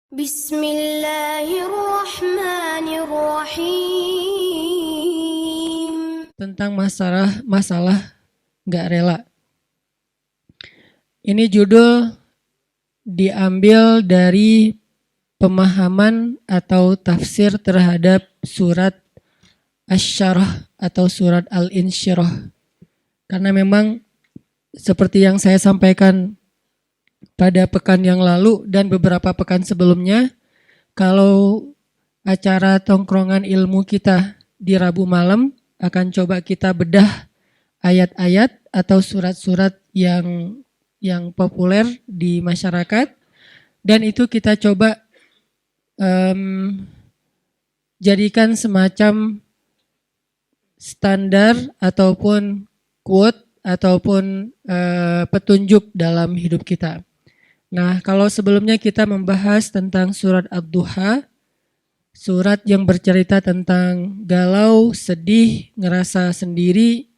Bismillahirrahmanirrahim. Tentang masalah gak rela. Ini judul diambil dari pemahaman atau tafsir terhadap surat Asy-Syarah atau surat Al-Insyirah. Karena memang seperti yang saya sampaikan pada pekan yang lalu dan beberapa pekan sebelumnya, kalau acara tongkrongan ilmu kita di Rabu malam akan coba kita bedah ayat-ayat atau surat-surat yang populer di masyarakat, dan itu kita coba jadikan semacam standar ataupun quote ataupun petunjuk dalam hidup kita. Nah, kalau sebelumnya kita membahas tentang surat Ad-Duha, surat yang bercerita tentang galau, sedih, ngerasa sendiri,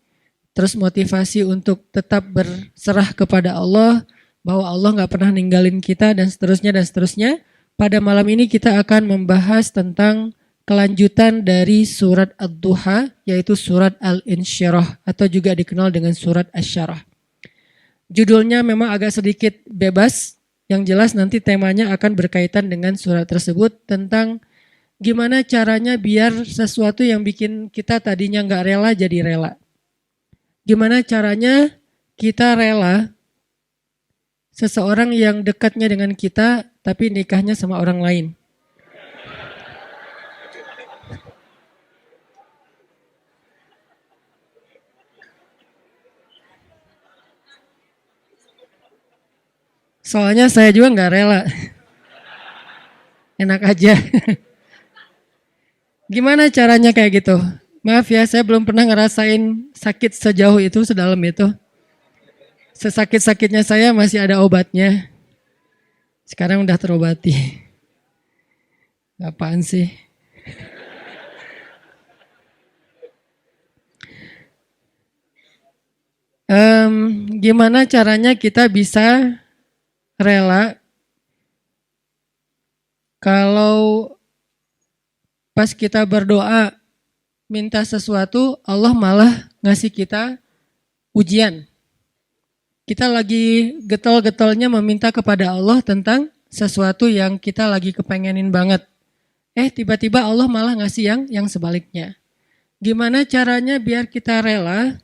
terus motivasi untuk tetap berserah kepada Allah, bahwa Allah gak pernah ninggalin kita, dan seterusnya dan seterusnya. Pada malam ini kita akan membahas tentang kelanjutan dari surat Ad-Duha, yaitu surat Al-Insyirah atau juga dikenal dengan surat Asy-Syarah. Judulnya memang agak sedikit bebas, yang jelas nanti temanya akan berkaitan dengan surat tersebut tentang gimana caranya biar sesuatu yang bikin kita tadinya gak rela jadi rela. Gimana caranya kita rela seseorang yang dekatnya dengan kita tapi nikahnya sama orang lain. Soalnya saya juga gak rela. Enak aja. Gimana caranya kayak gitu? Maaf ya, saya belum pernah ngerasain sakit sejauh itu, sedalam itu. Sesakit-sakitnya saya masih ada obatnya. Sekarang udah terobati. Apaan sih? Gimana caranya kita bisa rela kalau pas kita berdoa minta sesuatu, Allah malah ngasih kita ujian. Kita lagi getol-getolnya meminta kepada Allah tentang sesuatu yang kita lagi kepengenin banget. Tiba-tiba Allah malah ngasih yang sebaliknya. Gimana caranya biar kita rela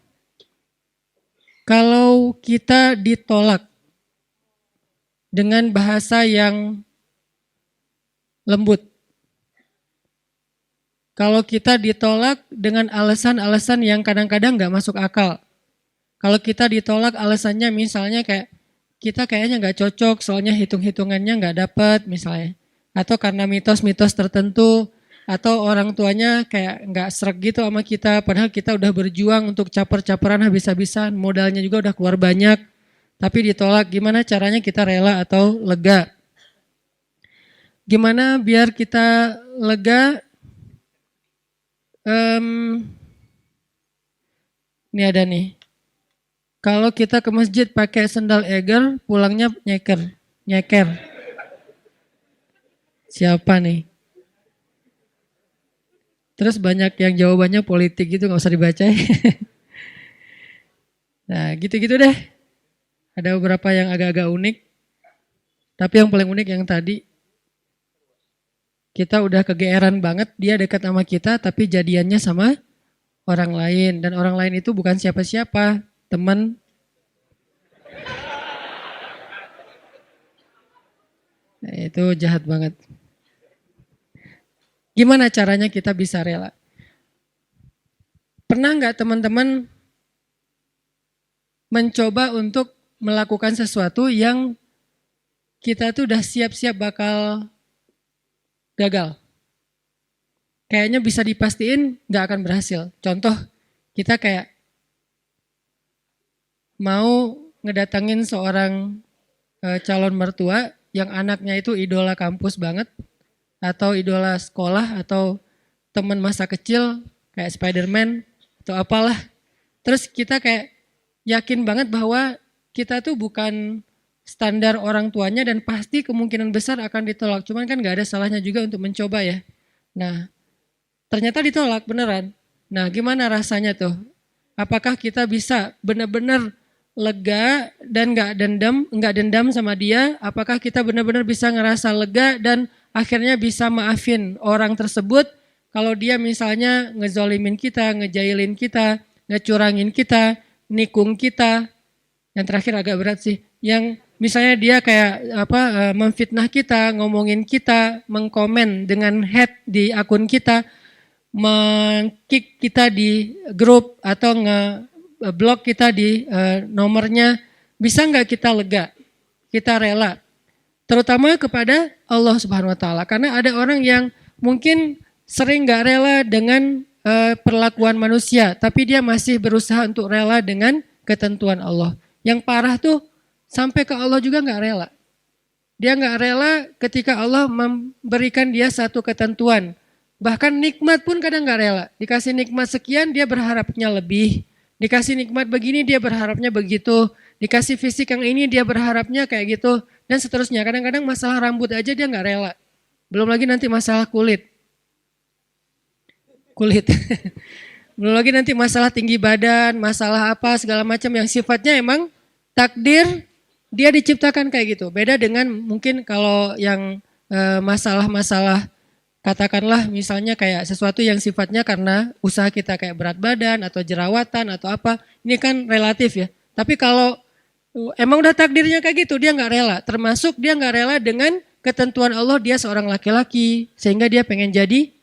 kalau kita ditolak dengan bahasa yang lembut? Kalau kita ditolak dengan alasan-alasan yang kadang-kadang gak masuk akal. Kalau kita ditolak alasannya misalnya kayak kita kayaknya gak cocok soalnya hitung-hitungannya gak dapat misalnya. Atau karena mitos-mitos tertentu, atau orang tuanya kayak gak sreg gitu sama kita, padahal kita udah berjuang untuk caper-caperan habis-habisan, modalnya juga udah keluar banyak, tapi ditolak. Gimana caranya kita rela atau lega? Gimana biar kita lega? Ini ada nih. Kalau kita ke masjid pakai sendal eger, pulangnya nyeker. Siapa nih? Terus banyak yang jawabannya politik gitu, gak usah dibaca. Nah gitu-gitu deh. Ada beberapa yang agak-agak unik. Tapi yang paling unik yang tadi. Kita udah kegeeran banget, dia dekat sama kita tapi jadiannya sama orang lain. Dan orang lain itu bukan siapa-siapa, teman. Nah, itu jahat banget. Gimana caranya kita bisa rela? Pernah gak teman-teman mencoba untuk melakukan sesuatu yang kita tuh udah siap-siap bakal gagal? Kayaknya bisa dipastiin gak akan berhasil. Contoh, kita kayak mau ngedatangin seorang calon mertua yang anaknya itu idola kampus banget, atau idola sekolah, atau teman masa kecil kayak Spider-Man atau apalah. Terus kita kayak yakin banget bahwa kita tuh bukan standar orang tuanya dan pasti kemungkinan besar akan ditolak. Cuman kan gak ada salahnya juga untuk mencoba ya. Nah, ternyata ditolak beneran. Nah, gimana rasanya tuh? Apakah kita bisa benar-benar lega dan nggak dendam sama dia? Apakah kita benar-benar bisa ngerasa lega dan akhirnya bisa maafin orang tersebut kalau dia misalnya ngezolimin kita, ngejailin kita, ngecurangin kita, nikung kita. Yang terakhir agak berat sih. Yang misalnya dia kayak memfitnah kita, ngomongin kita, mengkomen dengan hate di akun kita, meng-kick kita di grup atau nge-block kita di nomornya, bisa nggak kita lega? Kita rela. Terutama kepada Allah Subhanahu wa taala. Karena ada orang yang mungkin sering nggak rela dengan perlakuan manusia, tapi dia masih berusaha untuk rela dengan ketentuan Allah. Yang parah tuh sampai ke Allah juga nggak rela. Dia nggak rela ketika Allah memberikan dia satu ketentuan. Bahkan nikmat pun kadang nggak rela. Dikasih nikmat sekian dia berharapnya lebih. Dikasih nikmat begini dia berharapnya begitu. Dikasih fisik yang ini dia berharapnya kayak gitu. Dan seterusnya. Kadang-kadang masalah rambut aja dia nggak rela. Belum lagi nanti masalah kulit. Belum lagi nanti masalah tinggi badan, masalah apa segala macam yang sifatnya emang takdir dia diciptakan kayak gitu. Beda dengan mungkin kalau yang masalah-masalah katakanlah misalnya kayak sesuatu yang sifatnya karena usaha kita kayak berat badan atau jerawatan atau apa. Ini kan relatif ya. Tapi kalau emang udah takdirnya kayak gitu dia nggak rela. Termasuk dia nggak rela dengan ketentuan Allah dia seorang laki-laki. Sehingga dia pengen jadi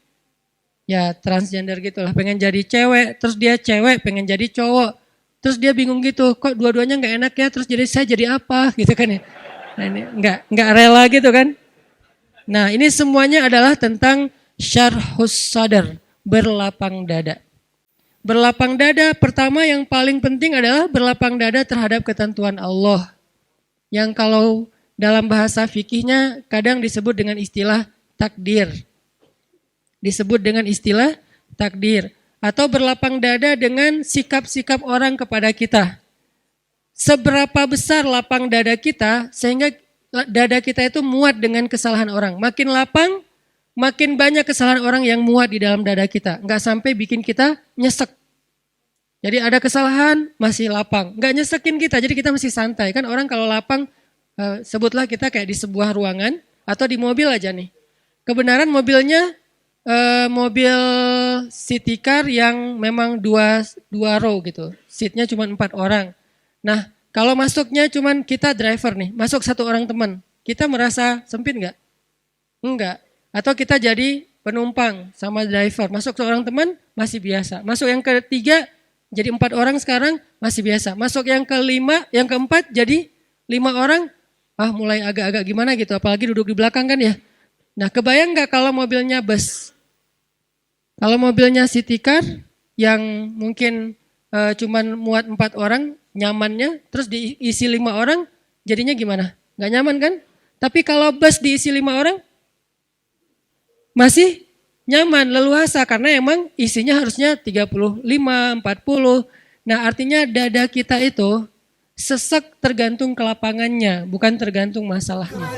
ya transgender gitulah. Pengen jadi cewek. Terus dia cewek pengen jadi cowok. Terus dia bingung gitu. Kok dua-duanya nggak enak ya. Terus jadi saya jadi apa gitu kan ya. Nah ini nggak rela gitu kan. Nah ini semuanya adalah tentang syarhus sadar, berlapang dada. Berlapang dada pertama yang paling penting adalah berlapang dada terhadap ketentuan Allah. Yang kalau dalam bahasa fikihnya kadang disebut dengan istilah takdir. Disebut dengan istilah takdir. Atau berlapang dada dengan sikap-sikap orang kepada kita. Seberapa besar lapang dada kita sehingga dada kita itu muat dengan kesalahan orang. Makin lapang, makin banyak kesalahan orang yang muat di dalam dada kita. Enggak sampai bikin kita nyesek. Jadi ada kesalahan, masih lapang. Enggak nyesekin kita, jadi kita masih santai. Kan orang kalau lapang, sebutlah kita kayak di sebuah ruangan, atau di mobil aja nih. Kebenaran mobilnya, mobil city car yang memang dua row gitu. Seatnya cuma 4 orang. Nah, kalau masuknya cuman kita driver nih, masuk 1 orang teman, kita merasa sempit nggak? Enggak. Atau kita jadi penumpang sama driver, masuk seorang teman masih biasa. Masuk yang ketiga jadi 4 orang sekarang masih biasa. Masuk yang kelima, yang keempat jadi 5 orang, mulai agak-agak gimana gitu, apalagi duduk di belakang kan ya. Nah kebayang nggak kalau mobilnya bus? Kalau mobilnya city car yang mungkin cuman muat 4 orang, nyamannya, terus diisi 5 orang, jadinya gimana? Gak nyaman kan? Tapi kalau bus diisi 5 orang, masih nyaman, leluasa, karena emang isinya harusnya 35, 40. Nah artinya dada kita itu sesek tergantung kelapangannya, bukan tergantung masalahnya.